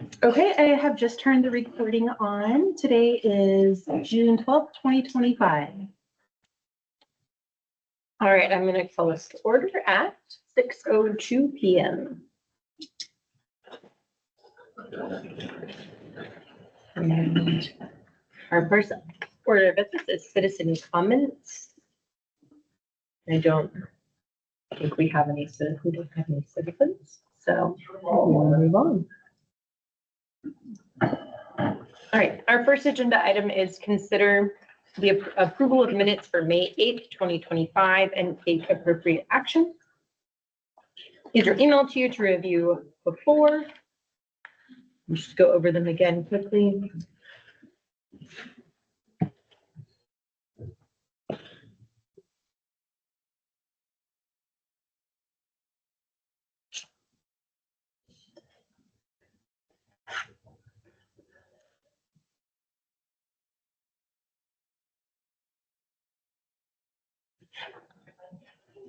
Okay, I have just turned the recording on. Today is June 12th, 2025. All right, I'm going to call us to order at 6:02 p.m. And our first order of business is citizen comments. I don't think we have any citizens, so we'll move on. All right, our first agenda item is consider the approval of minutes for May 8th, 2025 and take appropriate action. These are emailed to you to review before. We'll just go over them again quickly.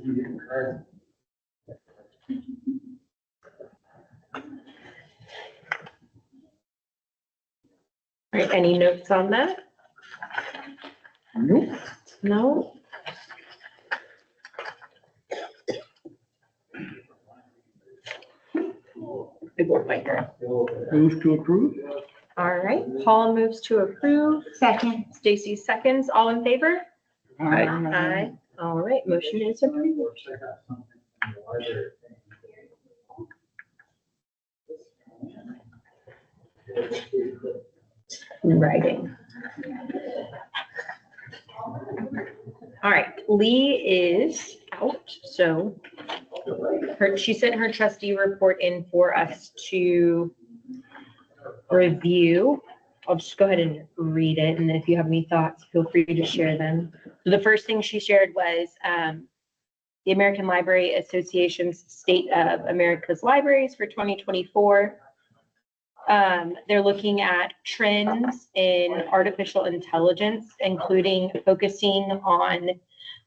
All right, any notes on that? Nope. No? Big one right here. Move to approve? All right, Paul moves to approve. Second. Stacy seconds. All in favor? Aye. Aye. All right, motion is approved. In writing. All right, Lee is out, so she sent her trustee report in for us to review. I'll just go ahead and read it, and if you have any thoughts, feel free to share them. So the first thing she shared was the American Library Association's State of America's Libraries for 2024. They're looking at trends in artificial intelligence, including focusing on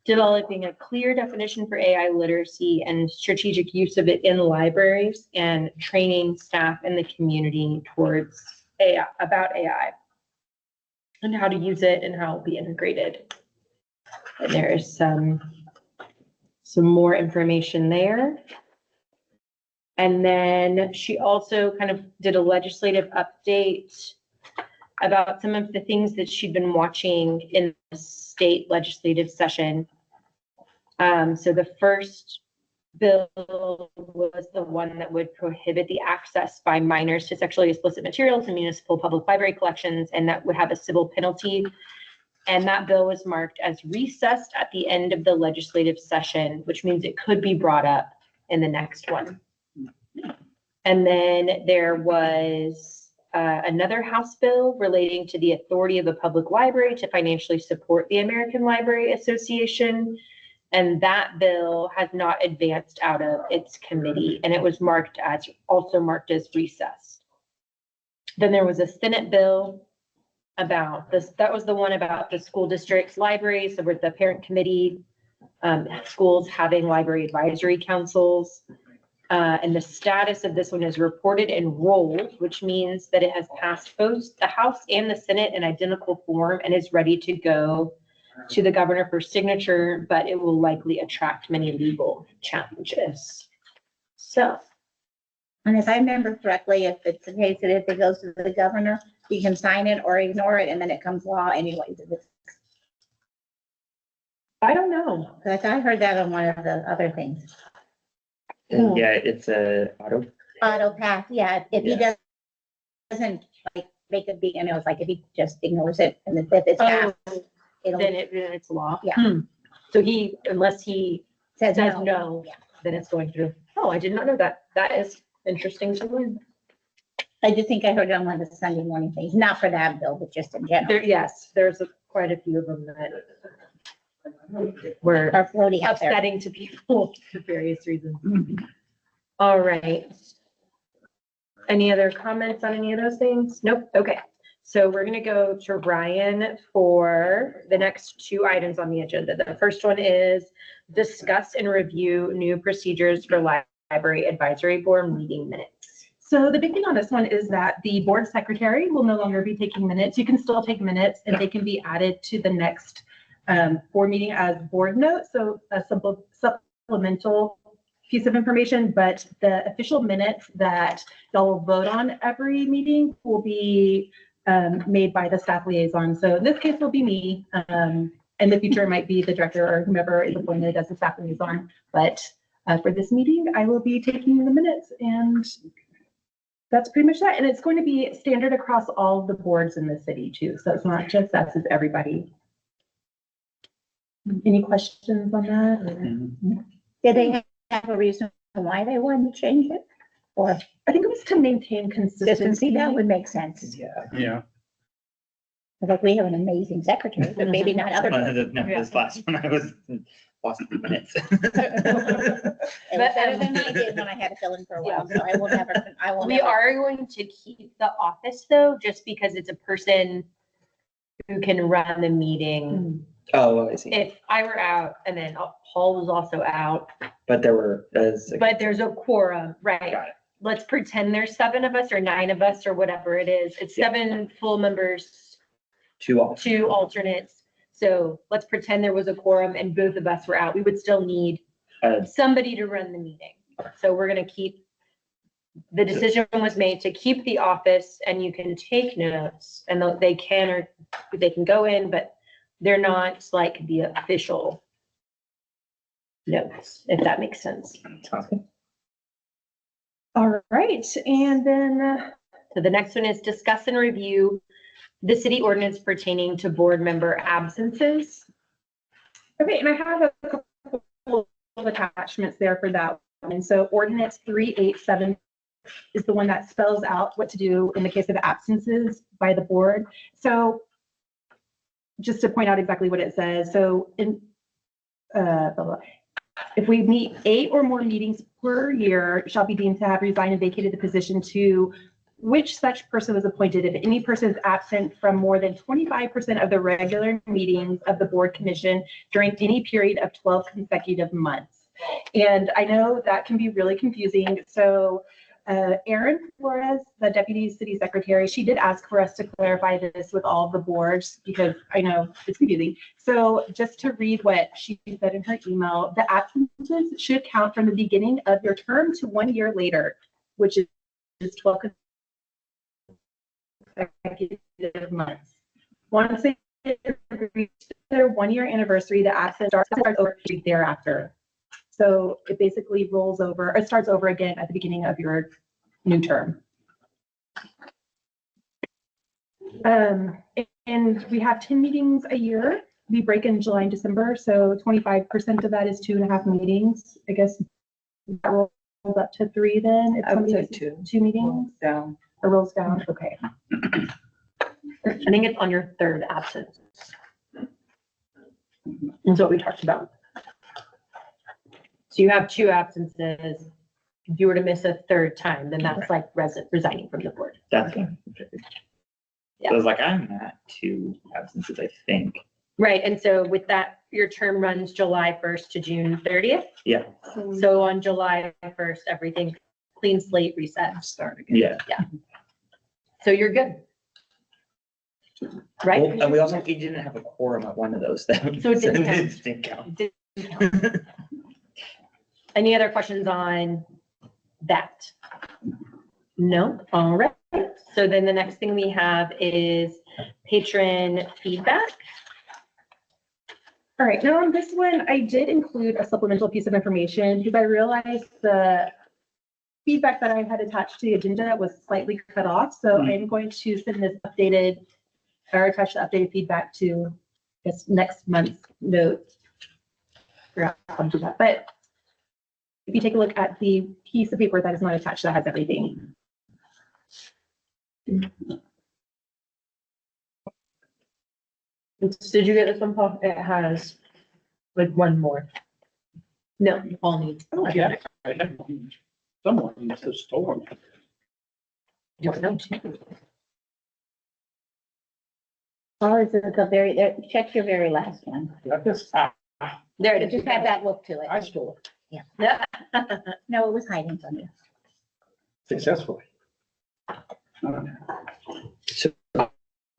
developing a clear definition for AI literacy and strategic use of it in libraries and training staff in the community towards AI, about AI and how to use it and how it'll be integrated. And there's some more information there. And then she also kind of did a legislative update about some of the things that she'd been watching in the state legislative session. So the first bill was the one that would prohibit the access by minors to sexually explicit materials in municipal public library collections, and that would have a civil penalty. And that bill was marked as recessed at the end of the legislative session, which means it could be brought up in the next one. And then there was another House bill relating to the authority of a public library to financially support the American Library Association. And that bill has not advanced out of its committee, and it was also marked as recessed. Then there was a Senate bill about this. That was the one about the school district's libraries, so with the parent committee, schools having library advisory councils. And the status of this one is reported and rolled, which means that it has passed both the House and the Senate in identical form and is ready to go to the governor for signature, but it will likely attract many legal challenges. So. And if I remember correctly, if it's the case that if it goes to the governor, you can sign it or ignore it, and then it comes law anyways. I don't know. Like I heard that on one of the other things. Yeah, it's a Auto pass, yeah, if he Yeah. doesn't like make a big, it's like if he just ignores it and if it's Oh, passed, then it'll it's law. Yeah. So unless he says says no. no, Yeah. then it's going through. Oh, I did not know that. That is interesting to learn. I just think I heard it on one of the Sunday morning things, not for that bill, but just in general. Yes, there's quite a few of them that were Are floating out there. upsetting to people for various reasons. All right. Any other comments on any of those things? Nope. Okay. So we're going to go to Ryan for the next two items on the agenda. The first one is discuss and review new procedures for library advisory board meeting minutes. So the big thing on this one is that the board secretary will no longer be taking minutes. You can still take minutes and they can be added to the next board meeting as board notes. So a simple supplemental piece of information, but the official minutes that y'all will vote on every meeting will be made by the staff liaison. So in this case, it'll be me. In the future, it might be the director or whomever is appointed as the staff liaison. But for this meeting, I will be taking the minutes, and that's pretty much that. And it's going to be standard across all the boards in the city too. So it's not just us, it's everybody. Any questions on that? or- Did they have a reason why they wanted to change it? Or I think it was to maintain consistency? consistency. That would make sense. Yeah. Like we have an amazing secretary, but maybe not other. No, this last one, I was lost in minutes. It was better than I did when I had to fill in for a while, so I will never, I will We never. are going to keep the office though, just because it's a person who can run the meeting. Oh, I see. If I were out and then Paul was also out, But there were, but there's a quorum, right? Got it. Let's pretend there's 7 of us or 9 of us or whatever it is. It's Yeah. 7 full members, 2 off. 2 alternates. So let's pretend there was a quorum and both of us were out. We would still need somebody to run the meeting. So we're gonna keep, the decision was made to keep the office and you can take notes and they can go in, but they're not like the official notes, if that makes sense. Sounds good. All right, and then So the next one is discuss and review the city ordinance pertaining to board member absences. okay, and I have a couple of attachments there for that one. And so ordinance 387 is the one that spells out what to do in the case of absences by the board. So just to point out exactly what it says, so in blah, blah. If we meet 8 or more meetings per year, shall be deemed to have resigned and vacated the position to which such person was appointed if any person is absent from more than 25% of the regular meetings of the board commission during any period of 12 consecutive months. And I know that can be really confusing. So Erin Flores, the deputy city secretary, she did ask for us to clarify this with all of the boards because I know it's confusing. So just to read what she said in her email, the absences should count from the beginning of your term to 1 year later, which is 12 consecutive months. Once they reach their 1 year anniversary, the absence starts over thereafter. So it basically rolls over, it starts over again at the beginning of your new term. And we have 10 meetings a year. We break in July and December, so 25% of that is 2.5 meetings. I guess that rolls up to 3 then. If I would say somebody has 2. 2 meetings Down. or rolls down, okay. I think it's on your 3rd absence. That's what we talked about. So you have 2 absences. If you were to miss a 3rd time, then that's like resigning from the board. That's. Yeah. I was like, I'm at 2 absences, I think. Right, and so with that, your term runs July 1st to June 30th. Yeah. So on July 1st, everything clean slate resets. Start again. Yeah. So you're good. Right? Well, and we didn't have a quorum at one of those then. So it didn't count. It didn't count. Any other questions on that? No? All right. So then the next thing we have is patron feedback. All right, now on this one, I did include a supplemental piece of information because I realized the feedback that I had attached to the agenda was slightly cut off. So I'm going to send this updated or attach the updated feedback to this next month's notes. Forgot how to do that. But if you take a look at the piece of paper that is not attached, that has everything. Did you get this one, Paul? It has like one more. No, Paul needs. Oh, yeah. I had someone needs to store them. Don't know. Or is it the very, there, check your very last one. I just, There It it is. just had that look to it. I stole it No, it was hiding from you. successfully. So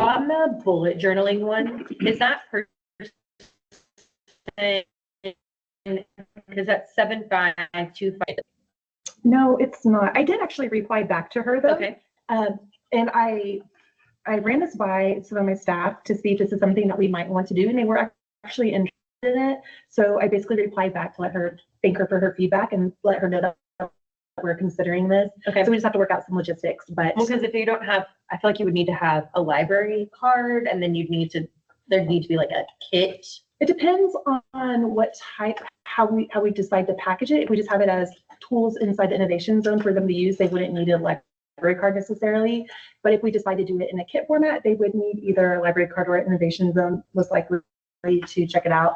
On the bullet journaling one, is that per? Because that's 7525. No, it's not. I did actually reply back to her though. Okay. And I ran this by some of my staff to see if this is something that we might want to do, and they were actually interested in it. So I basically replied back to let her, thank her for her feedback and let her know that we're considering this. Okay. So we just have to work out some logistics, but Well, because if you don't have, I feel like you would need to have a library card, and then there'd need to be like a kit. it depends on what type, how we decide to package it. If we just have it as tools inside the innovation zone for them to use, they wouldn't need a library card necessarily. But if we decide to do it in a kit format, they would need either a library card or an innovation zone, most likely to check it out.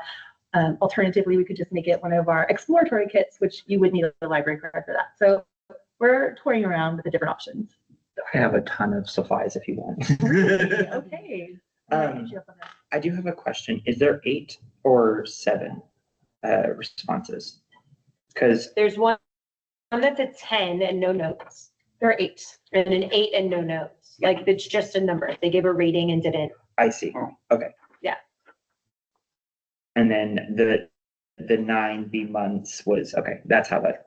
Alternatively, we could just make it one of our exploratory kits, which you would need a library card for that. So we're toying around with the different options. I have a ton of supplies if you want. Okay. I do have a question. Is there 8 or 7 responses? Because There's one that's a 10 and no notes, There are 8. and an 8 and no notes. Like, it's just a number. They gave a rating and didn't. I see. Okay. Yeah. And then the 9 B months was okay. That's how that.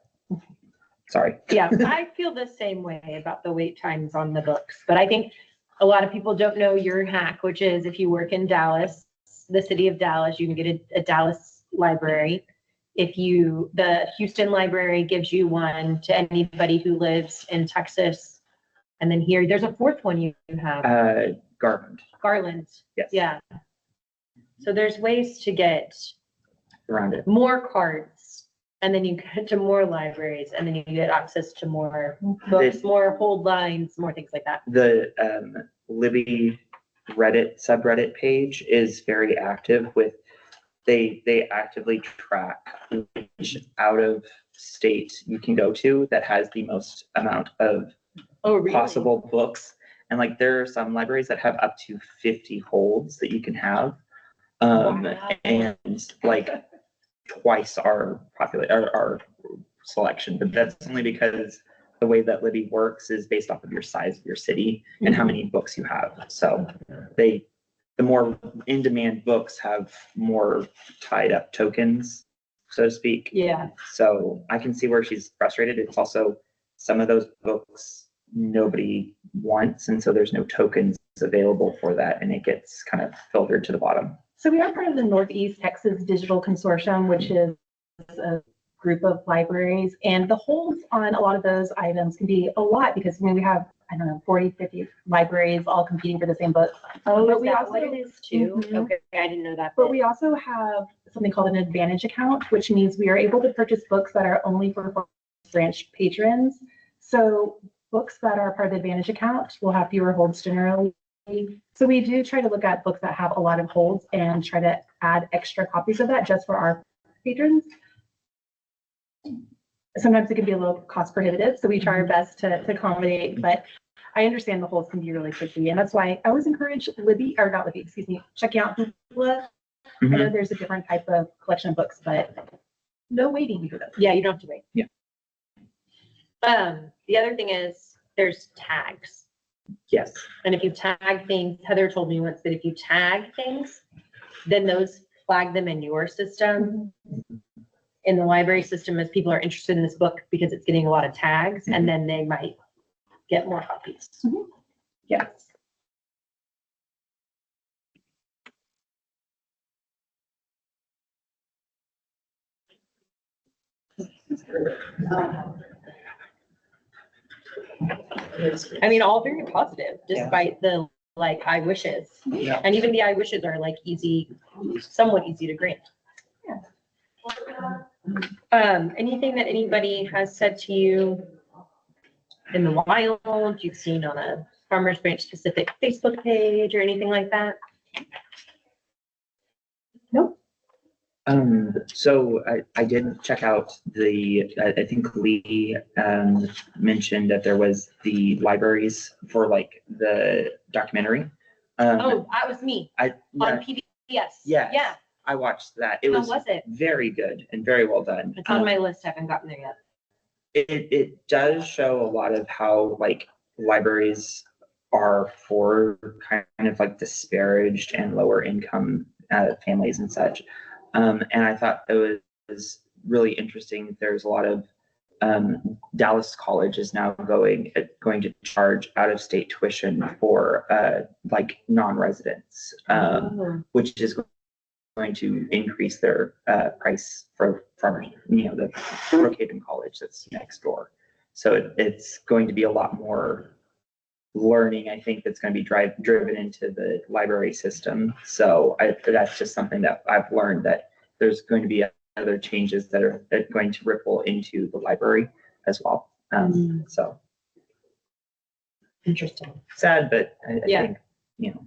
Sorry. Yeah, I feel the same way about the wait times on the books, but I think a lot of people don't know your hack, which is if you work in Dallas, the city of Dallas, you can get a Dallas library. The Houston library gives you one to anybody who lives in Texas. And then here, there's a fourth one you have, Garland. Garland. Yes. Yeah. So there's ways to get Around it. more cards, and then you get to more libraries, and then you get access to more books, more hold lines, more things like that. The Libby Reddit subreddit page is very active with, they actively track which out of state you can go to that has the most amount of Oh, really? possible books. And like there are some libraries that have up to 50 holds that you can have. Wow. And like twice our selection, but that's only because the way that Libby works is based off of your size of your city and how many books you have. So the more in-demand books have more tied up tokens, so to speak. Yeah. So I can see where she's frustrated. It's also some of those books nobody wants, and so there's no tokens available for that, and it gets kind of filtered to the bottom. So we are part of the Northeast Texas Digital Consortium, which is a group of libraries, and the holds on a lot of those items can be a lot because we have, I don't know, 40, 50 libraries all competing for the same book. Oh, But is we that also- what it is too? Mhm. Okay, I didn't know that. But we also have something called an Advantage account, which means we are able to purchase books that are only for branch patrons. So books that are part of the Advantage account will have fewer holds generally. So we do try to look at books that have a lot of holds and try to add extra copies of that just for our patrons. Sometimes it can be a little cost prohibitive, so we try our best to accommodate, but I understand the holds can be really tricky, and that's why I always encourage checking out Hoopla. I know there's a different type of collection of books, but no waiting for those. Yeah, you don't have to wait. Yeah. The other thing is there's tags. Yes. And if you tag things, Heather told me once that if you tag things, then those flag them in your system, in the library system, as people are interested in this book because it's getting a lot of tags, and then they might get more copies. Yes. I mean, all very positive, despite the like I wishes. Yeah. And even the I wishes are like somewhat easy to grant. Anything that anybody has said to you in the wild, you've seen on a Farmers Branch specific Facebook page or anything like that? Nope. So I did check out I think Lee mentioned that there was the libraries for like the documentary. Oh, that was me I on PBS. Yes. Yeah. I watched that. It How was was it? very good and very well done. It's on my list. I haven't gotten there yet. It does show a lot of how like libraries are for kind of like disparaged and lower income families and such. And I thought it was really interesting. There's a lot of Dallas College is now going to charge out of state tuition for like non-residents, which is going to increase their price from the Brookhaven College that's next door. So it's going to be a lot more learning, I think, that's going to be driven into the library system. So that's just something that I've learned, that there's going to be other changes that are going to ripple into the library as well. So Interesting. sad, but I Yeah. think,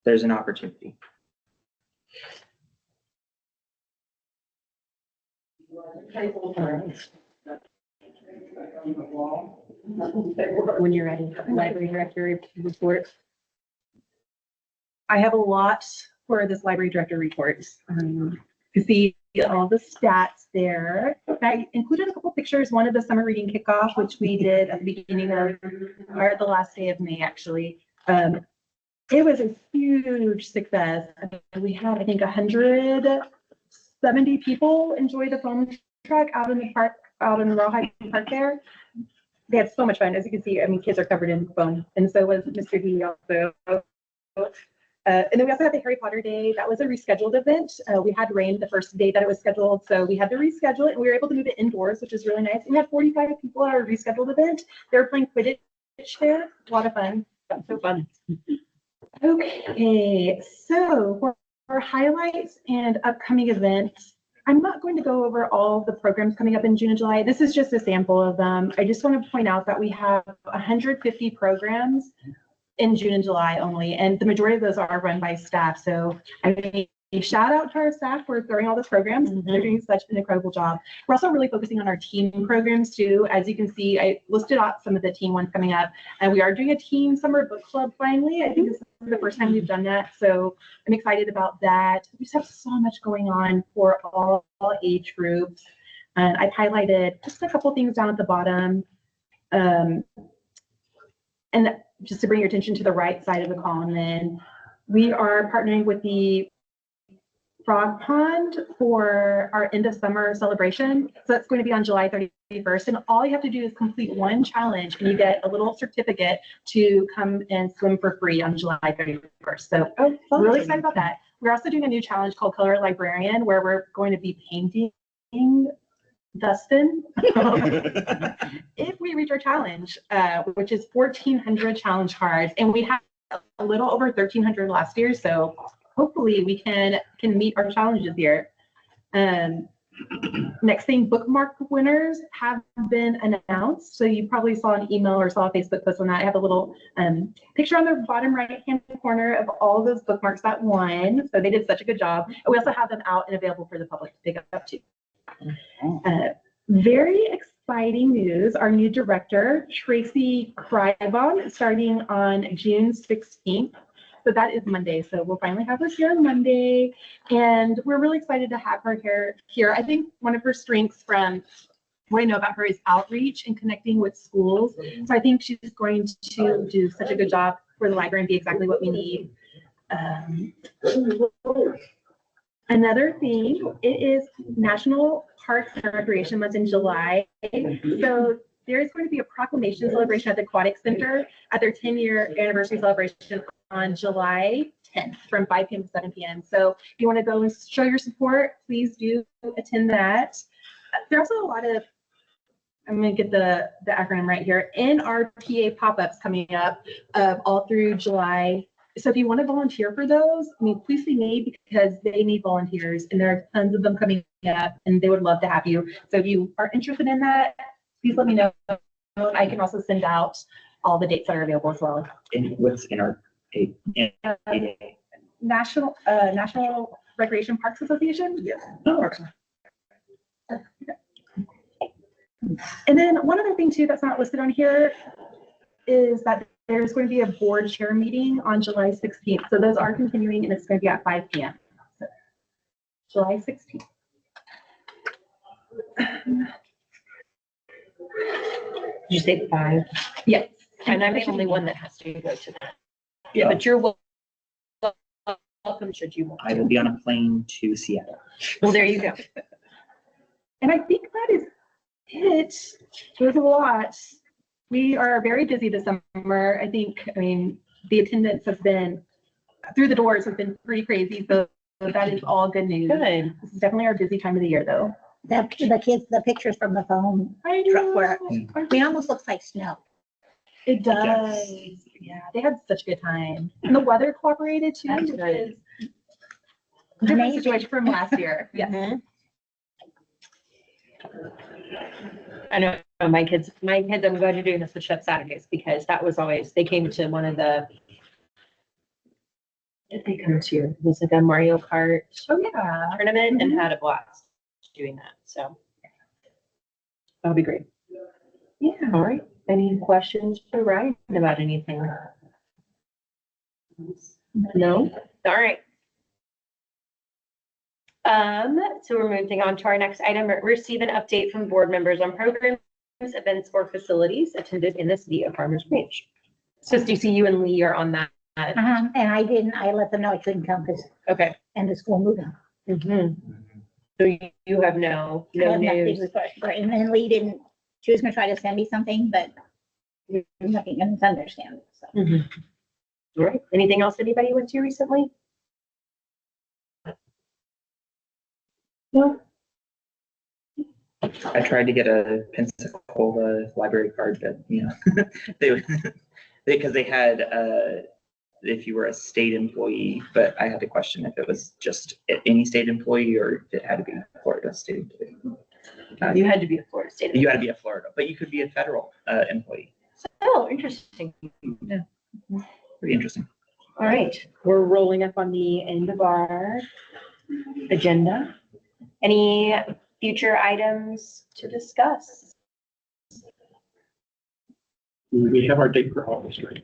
there's an opportunity. When you're ready, library director report. I have a lot for this library director report. You see all the stats there. I included a couple pictures, one of the summer reading kickoff, which we did at the beginning of, or the last day of May, actually. It was a huge success. We had, I think, 170 people enjoy the foam truck out in the park, out in Rawhide Park there. They had so much fun. As you can see, I mean, kids are covered in foam, and so was Mr. D also. And then we also had the Harry Potter Day. That was a rescheduled event. We had rain the first day that it was scheduled, so we had to reschedule it, and we were able to move it indoors, which is really nice. We had 45 people at our rescheduled event. They were playing Quidditch there. A lot of fun. That's so fun. Okay, so for highlights and upcoming events, I'm not going to go over all the programs coming up in June and July. This is just a sample of them. I just want to point out that we have 150 programs in June and July only, and the majority of those are run by staff. So I mean, a shout out to our staff for throwing all those programs. They're doing such an incredible job. We're also really focusing on our team programs too. As you can see, I listed out some of the team ones coming up, and we are doing a team summer book club finally. I think this is the first time we've done that, so I'm excited about that. We just have so much going on for all age groups, and I've highlighted just a couple things down at the bottom. And just to bring your attention to the right side of the column, then we are partnering with the Frog Pond for our end of summer celebration. So that's going to be on July 31st. And all you have to do is complete one challenge and you get a little certificate to come and swim for free on July 31st. So I'm really excited about that. We're also doing a new challenge called Color Librarian, where we're going to be painting Dustin if we reach our challenge, which is 1,400 challenge cards. And we had a little over 1,300 last year. So hopefully we can meet our challenges here. Next thing, bookmark winners have been announced. So you probably saw an email or saw a Facebook post on that. I have a little picture on the bottom right-hand corner of all of those bookmarks that won. So they did such a good job. And we also have them out and available for the public to pick up too. Very exciting news. Our new director, Tracy Krybon, starting on June 16th. So that is Monday. So we'll finally have her here on Monday. And we're really excited to have her here. I think one of her strengths from what I know about her is outreach and connecting with schools. So I think she's going to do such a good job for the library and be exactly what we need. Another thing, it is National Parks and Recreation Month in July. So there is going to be a proclamation celebration at the Aquatic Center at their 10-year anniversary celebration on July 10th from 5 p.m. to 7 p.m. So if you want to go and show your support, please do attend that. There's also a lot of, I'm going to get the acronym right here, NRPA pop-ups coming up all through July. So if you want to volunteer for those, I mean, please see me because they need volunteers and there are tons of them coming up and they would love to have you. So if you are interested in that, please let me know. I can also send out all the dates that are available as well. And what's in our National Recreation Parks Association? Yeah. And then one other thing too that's not listed on here is that there's going to be a board chair meeting on July 16th. So those are continuing and it's going to be at 5 p.m. So, July 16th. Did you say 5? Yes. And I'm the only one that has to go to that. Yeah. But you're welcome should you want I to. will be on a plane to Seattle. Well, there you go. And I think that is it. There's a lot. We are very busy this summer. I mean, the attendance has been, through the doors has been pretty crazy. So that is all good news. Good. This is definitely our busy time of the year, though. The kids, the pictures from the phone, I Truck work. know. it almost looks like snow. It does. Yeah, they had such a good time. And the weather cooperated too, That's which good. is a different Amazing. situation from last year. Yes. Mhm. I know my kids, I'm glad you're doing this with Chef Saturdays because that was always, they came to one of the, what did they come to? It was like a Mario Kart Oh, yeah. tournament and Mhm. had a blast doing that. So that'll be great. Yeah. All right. Any questions for Ryan about anything? No? All right. So we're moving on to our next item. Receive an update from board members on programs, events, or facilities attended in the city of Farmers Branch. So Stacy, you and Lee are on that. And I let them know I couldn't come because Okay. end of school moving. Mhm. So you have no I have nothing news. for it. And then Lee didn't, she was gonna try to send me something, but nothing, I didn't understand. So. Mhm. All right. Anything else anybody went to recently? No. I tried to get a Pensacola library card, but they because they had if you were a state employee, but I had to question if it was just any state employee or if it had to be Florida state employee. You had to be a Florida State. You had to be a Florida, but you could be a federal employee. Oh, interesting. Pretty interesting. All right, we're rolling up on the end of our agenda. Any future items to discuss? We have our date for August, right?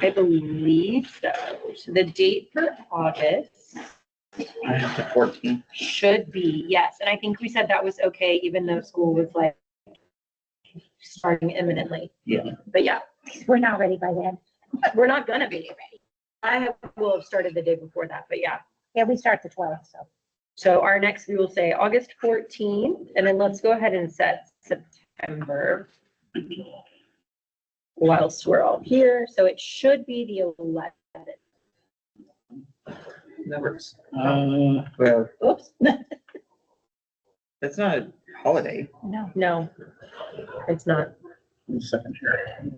I believe so. So the date for August I have the 14th. should be, yes, and I think we said that was okay, even though school was like starting imminently. Yeah. But yeah, We're not ready by then. we're not gonna be ready. I will have started the day before that, but yeah. Yeah, we start the 12th, so. So our next, we will say August 14th, and then let's go ahead and set September whilst we're all here. So it should be the 11th. That works. Well, Oops, That's not a holiday. No. no, it's not. one second here.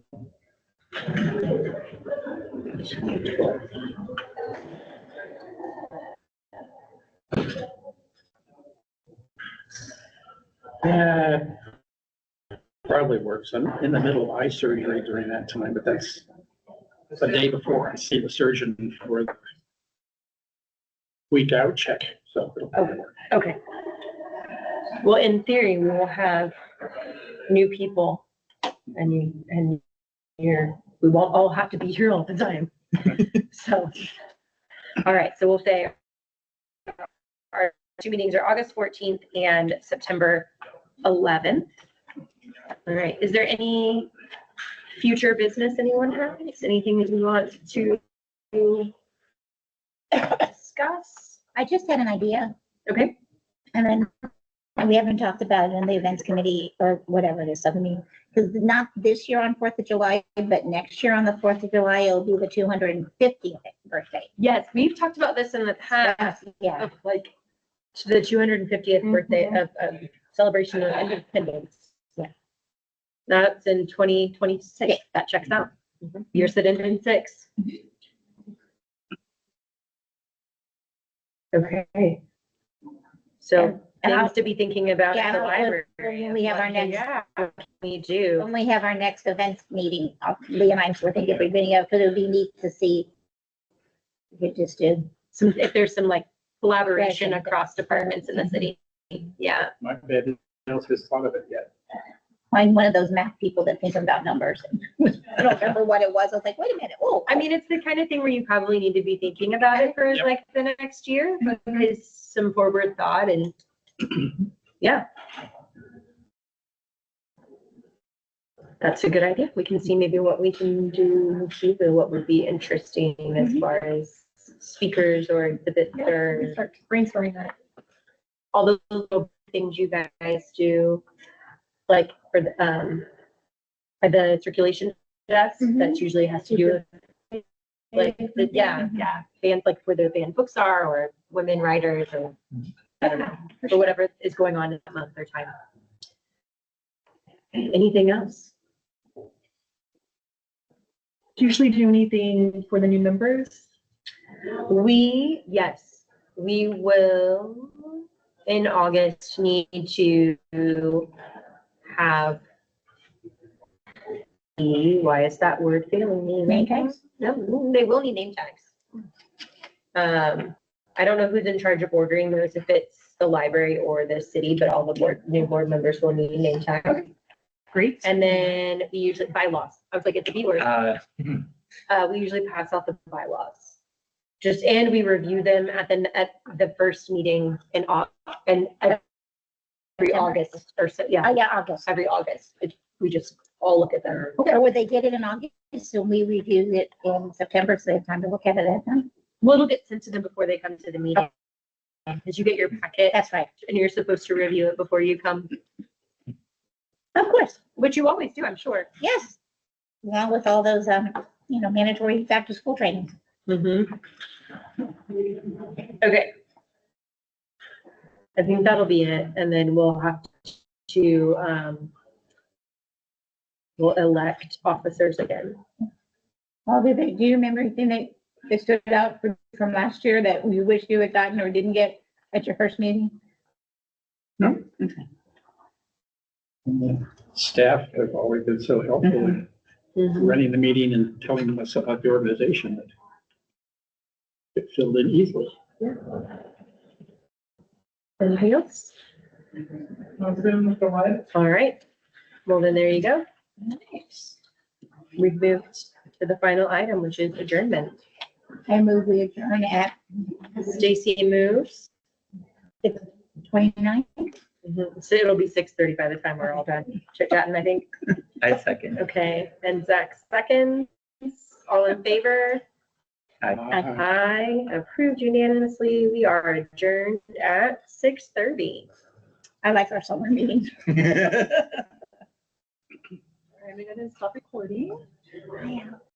Probably works. I'm in the middle of eye surgery during that time, but that's the day before I see the surgeon for the week out check, so. it'll probably work. Okay. Well, in theory, we will have new people and we won't all have to be here all the time. So, all right, so we'll say our two meetings are August 14th and September 11th. All right, is there any future business anyone has? Anything that you want to discuss? I just had an idea, Okay, and then we haven't talked about it in the events committee or whatever it is, because not this year on 4th of July, but next year on the 4th of July, it'll be the 250th birthday. yes, we've talked about this in the past. Yeah, Of like the 250th birthday of celebration of independence. Yeah. That's in 2026. That checks out. You're sitting in 6. Okay. So And things to be thinking about at the Yeah, library. when we have our next- Yeah, we do. when we have our next events meeting, Lee and I were thinking if we're meeting up, because it would be neat to see. We could just do, Some, if there's some like collaboration Right. across departments in the city. Yeah. My bad, no one else has thought of it yet. find one of those math people that think about numbers. I don't remember what it was. I was like, wait a minute, oh. I mean, it's the kind of thing where you probably need to be thinking about it for Yep. like the next year, but it's some forward thought and yeah. That's a good idea. We can see maybe what we can do, either what would be interesting as far as speakers or exhibits Yeah, we or can start brainstorming that. all those little things you guys do, like for the circulation desk, that's usually has to do with like, yeah, bands, like where the band books are, or women writers, or I don't know, or whatever is going on in that month or time. Anything else? Do you usually do anything for the new members? Yes, we will in August need to have why is that word failing me? Name tags? No, they will need name tags. I don't know who's in charge of ordering those, if it's the library or the city, but all the new board members will need name tags. Great. And then we usually bylaws. I was like, it's a B word. Uh, We usually pass out the bylaws. And we review them at the first meeting in every August or so, yeah, Yeah, August. every August. We just all look at them. Or would they get it in August? So we review it in September, so they have time to look at it at that time? Well, it'll get sent to them before they come to the meeting. Because you get your packet That's right. and you're supposed to review it before you come, Of course, which you always do, I'm sure. yes. Along with all those, mandatory back to school trainings. Okay. I think that'll be it. And then we'll have to, we'll elect officers again. Well, do you remember anything that stood out from last year that you wish you had gotten or didn't get at your first meeting? No. And the staff have always been so helpful in running the meeting and telling us about the organization that it filled in easily. Anything else? All right. Well, then there you go. We've moved to the final item, which is adjournment. I move we adjourn at Stacy moves. 29. So it'll be 6:30 by the time we're all done chit chatting, I think. I second. Okay, and Zach seconds. All in favor? Aye. Approved unanimously. We are adjourned at 6:30. I like our summer meetings. All right, we gotta stop recording.